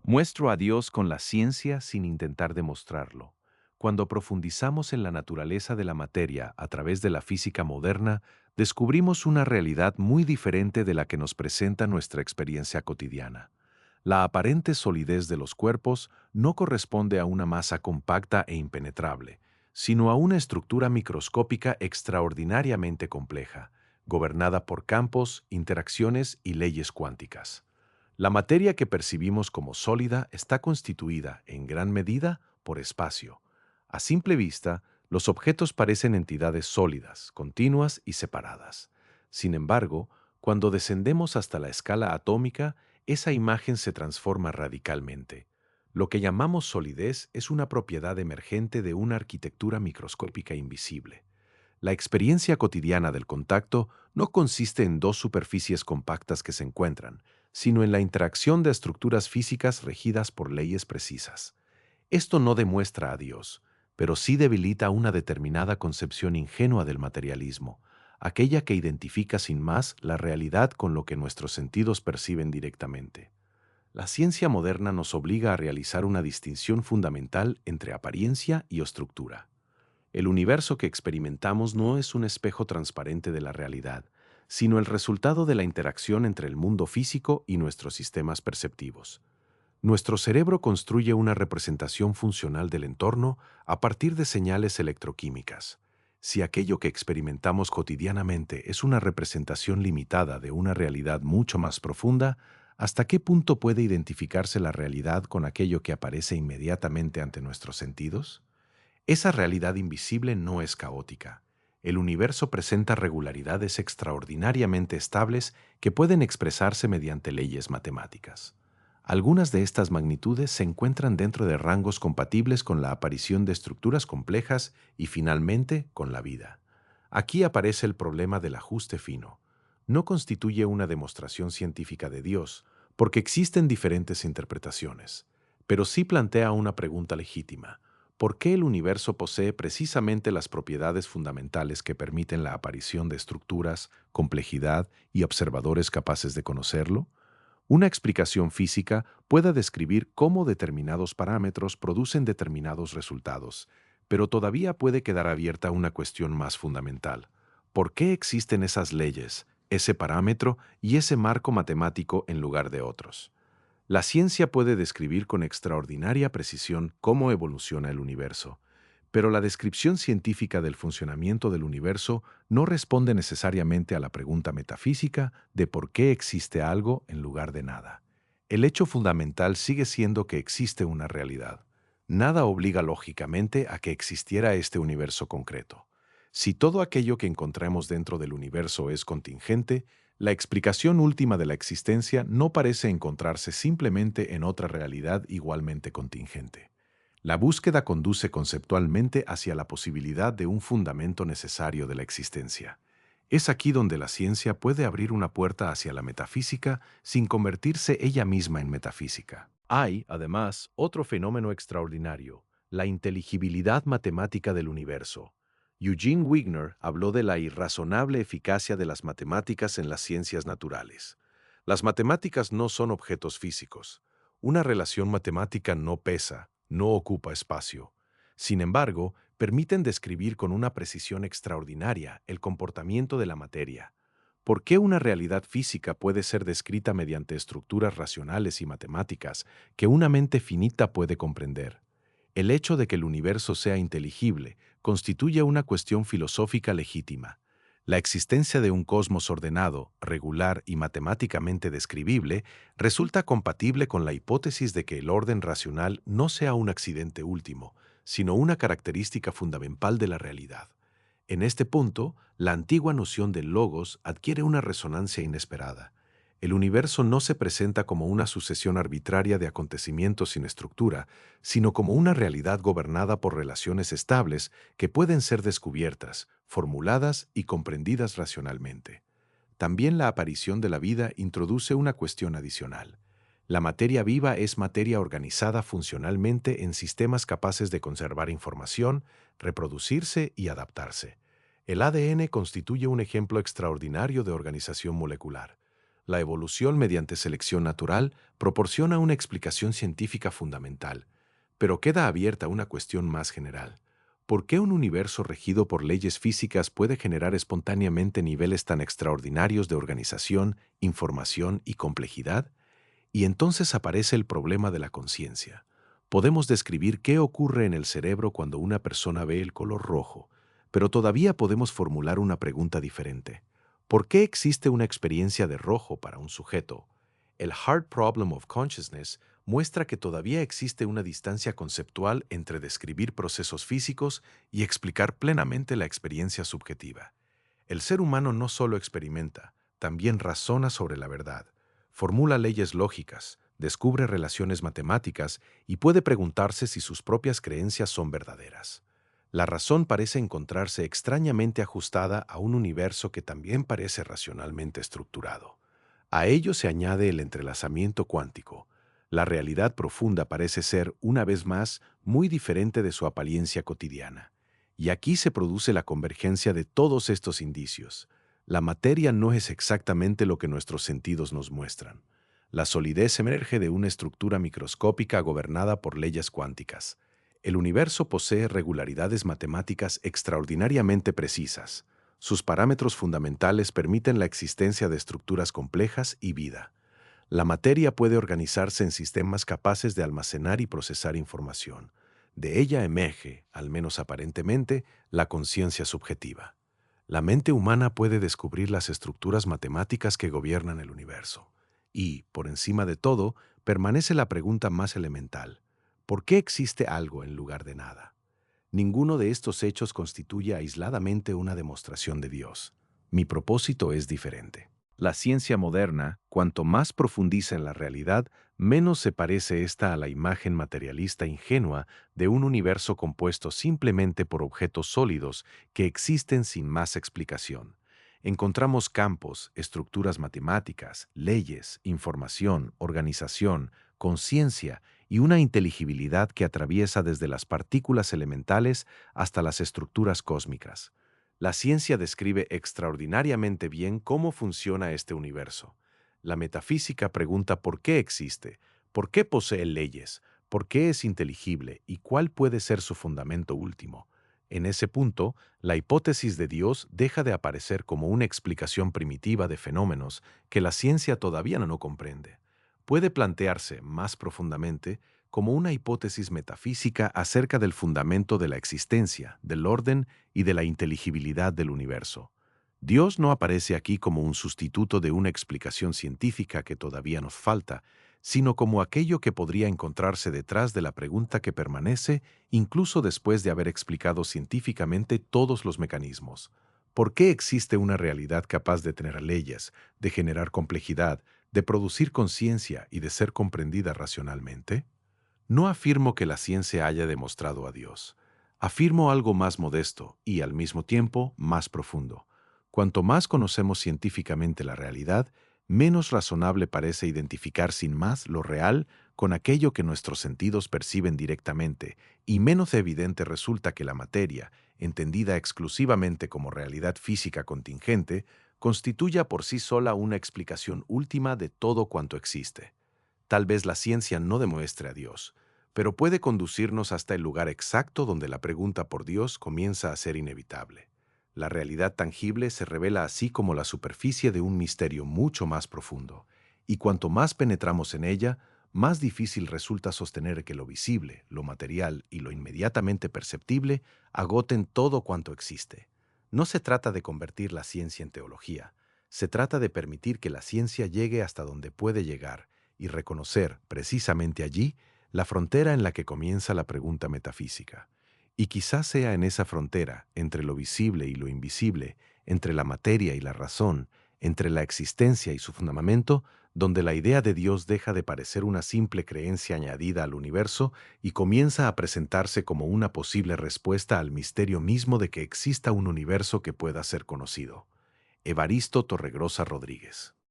Muestro a Dios con la ciencia sin intentar demostrarlo. Cuando profundizamos en la naturaleza de la materia a través de la física moderna, descubrimos una realidad muy diferente de la que nos presenta nuestra experiencia cotidiana. La aparente solidez de los cuerpos no corresponde a una masa compacta e impenetrable, sino a una estructura microscópica extraordinariamente compleja, gobernada por campos, interacciones y leyes cuánticas. La materia que percibimos como sólida está constituida, en gran medida, por espacio. A simple vista, los objetos parecen entidades sólidas, continuas y separadas. Sin embargo, cuando descendemos hasta la escala atómica, esa imagen se transforma radicalmente. Lo que llamamos solidez es una propiedad emergente de una arquitectura microscópica invisible. La experiencia cotidiana del contacto no consiste en dos superficies compactas que se encuentran, sino en la interacción de estructuras físicas regidas por leyes precisas. Esto no demuestra a Dios, pero sí debilita una determinada concepción ingenua del materialismo, aquella que identifica sin más la realidad con lo que nuestros sentidos perciben directamente. La ciencia moderna nos obliga a realizar una distinción fundamental entre apariencia y estructura. El universo que experimentamos no es un espejo transparente de la realidad, sino el resultado de la interacción entre el mundo físico y nuestros sistemas perceptivos. Nuestro cerebro construye una representación funcional del entorno a partir de señales electroquímicas. Si aquello que experimentamos cotidianamente es una representación limitada de una realidad mucho más profunda, ¿hasta qué punto puede identificarse la realidad con aquello que aparece inmediatamente ante nuestros sentidos? Esa realidad invisible no es caótica. El universo presenta regularidades extraordinariamente estables que pueden expresarse mediante leyes matemáticas. Algunas de estas magnitudes se encuentran dentro de rangos compatibles con la aparición de estructuras complejas y finalmente con la vida. Aquí aparece el problema del ajuste fino. No constituye una demostración científica de Dios, porque existen diferentes interpretaciones, pero sí plantea una pregunta legítima. ¿Por qué el universo posee precisamente las propiedades fundamentales que permiten la aparición de estructuras, complejidad y observadores capaces de conocerlo? Una explicación física puede describir cómo determinados parámetros producen determinados resultados, pero todavía puede quedar abierta una cuestión más fundamental. ¿Por qué existen esas leyes, ese parámetro y ese marco matemático en lugar de otros? La ciencia puede describir con extraordinaria precisión cómo evoluciona el universo, pero la descripción científica del funcionamiento del universo no responde necesariamente a la pregunta metafísica de por qué existe algo en lugar de nada. El hecho fundamental sigue siendo que existe una realidad. Nada obliga lógicamente a que existiera este universo concreto. Si todo aquello que encontramos dentro del universo es contingente, la explicación última de la existencia no parece encontrarse simplemente en otra realidad igualmente contingente. La búsqueda conduce conceptualmente hacia la posibilidad de un fundamento necesario de la existencia. Es aquí donde la ciencia puede abrir una puerta hacia la metafísica sin convertirse ella misma en metafísica. Hay, además, otro fenómeno extraordinario, la inteligibilidad matemática del universo. Eugene Wigner habló de la irrazonable eficacia de las matemáticas en las ciencias naturales. Las matemáticas no son objetos físicos. Una relación matemática no pesa, no ocupa espacio. Sin embargo, permiten describir con una precisión extraordinaria el comportamiento de la materia. ¿Por qué una realidad física puede ser descrita mediante estructuras racionales y matemáticas que una mente finita puede comprender? El hecho de que el universo sea inteligible constituye una cuestión filosófica legítima. La existencia de un cosmos ordenado, regular y matemáticamente describible resulta compatible con la hipótesis de que el orden racional no sea un accidente último, sino una característica fundamental de la realidad. En este punto, la antigua noción del logos adquiere una resonancia inesperada. El universo no se presenta como una sucesión arbitraria de acontecimientos sin estructura, sino como una realidad gobernada por relaciones estables que pueden ser descubiertas, formuladas y comprendidas racionalmente. También la aparición de la vida introduce una cuestión adicional. La materia viva es materia organizada funcionalmente en sistemas capaces de conservar información, reproducirse y adaptarse. El ADN constituye un ejemplo extraordinario de organización molecular. La evolución mediante selección natural proporciona una explicación científica fundamental, pero queda abierta una cuestión más general. ¿Por qué un universo regido por leyes físicas puede generar espontáneamente niveles tan extraordinarios de organización, información y complejidad? Y entonces aparece el problema de la conciencia. Podemos describir qué ocurre en el cerebro cuando una persona ve el color rojo, pero todavía podemos formular una pregunta diferente. ¿Por qué existe una experiencia de rojo para un sujeto? El Hard Problem of Consciousness muestra que todavía existe una distancia conceptual entre describir procesos físicos y explicar plenamente la experiencia subjetiva. El ser humano no solo experimenta, también razona sobre la verdad, formula leyes lógicas, descubre relaciones matemáticas y puede preguntarse si sus propias creencias son verdaderas. La razón parece encontrarse extrañamente ajustada a un universo que también parece racionalmente estructurado. A ello se añade el entrelazamiento cuántico. La realidad profunda parece ser, una vez más, muy diferente de su apariencia cotidiana. Y aquí se produce la convergencia de todos estos indicios. La materia no es exactamente lo que nuestros sentidos nos muestran. La solidez emerge de una estructura microscópica gobernada por leyes cuánticas. El universo posee regularidades matemáticas extraordinariamente precisas. Sus parámetros fundamentales permiten la existencia de estructuras complejas y vida. La materia puede organizarse en sistemas capaces de almacenar y procesar información. De ella emerge, al menos aparentemente, la conciencia subjetiva. La mente humana puede descubrir las estructuras matemáticas que gobiernan el universo. Y, por encima de todo, permanece la pregunta más elemental: ¿por qué existe algo en lugar de nada? Ninguno de estos hechos constituye aisladamente una demostración de Dios. Mi propósito es diferente. La ciencia moderna, cuanto más profundiza en la realidad, menos se parece ésta a la imagen materialista ingenua de un universo compuesto simplemente por objetos sólidos que existen sin más explicación. Encontramos campos, estructuras matemáticas, leyes, información, organización, conciencia y una inteligibilidad que atraviesa desde las partículas elementales hasta las estructuras cósmicas. La ciencia describe extraordinariamente bien cómo funciona este universo. La metafísica pregunta por qué existe, por qué posee leyes, por qué es inteligible y cuál puede ser su fundamento último. En ese punto, la hipótesis de Dios deja de aparecer como una explicación primitiva de fenómenos que la ciencia todavía no comprende. Puede plantearse, más profundamente, como una hipótesis metafísica acerca del fundamento de la existencia, del orden y de la inteligibilidad del universo. Dios no aparece aquí como un sustituto de una explicación científica que todavía nos falta, sino como aquello que podría encontrarse detrás de la pregunta que permanece incluso después de haber explicado científicamente todos los mecanismos. ¿Por qué existe una realidad capaz de tener leyes, de generar complejidad, de producir conciencia y de ser comprendida racionalmente? No afirmo que la ciencia haya demostrado a Dios. Afirmo algo más modesto y, al mismo tiempo, más profundo. Cuanto más conocemos científicamente la realidad, menos razonable parece identificar sin más lo real con aquello que nuestros sentidos perciben directamente, y menos evidente resulta que la materia, entendida exclusivamente como realidad física contingente, constituya por sí sola una explicación última de todo cuanto existe. Tal vez la ciencia no demuestre a Dios, pero puede conducirnos hasta el lugar exacto donde la pregunta por Dios comienza a ser inevitable. La realidad tangible se revela así como la superficie de un misterio mucho más profundo, y cuanto más penetramos en ella, más difícil resulta sostener que lo visible, lo material y lo inmediatamente perceptible agoten todo cuanto existe. No se trata de convertir la ciencia en teología, se trata de permitir que la ciencia llegue hasta donde puede llegar y reconocer, precisamente allí, la frontera en la que comienza la pregunta metafísica. Y quizás sea en esa frontera, entre lo visible y lo invisible, entre la materia y la razón, entre la existencia y su fundamento, donde la idea de Dios deja de parecer una simple creencia añadida al universo y comienza a presentarse como una posible respuesta al misterio mismo de que exista un universo que pueda ser conocido. Evaristo Torregrosa Rodríguez.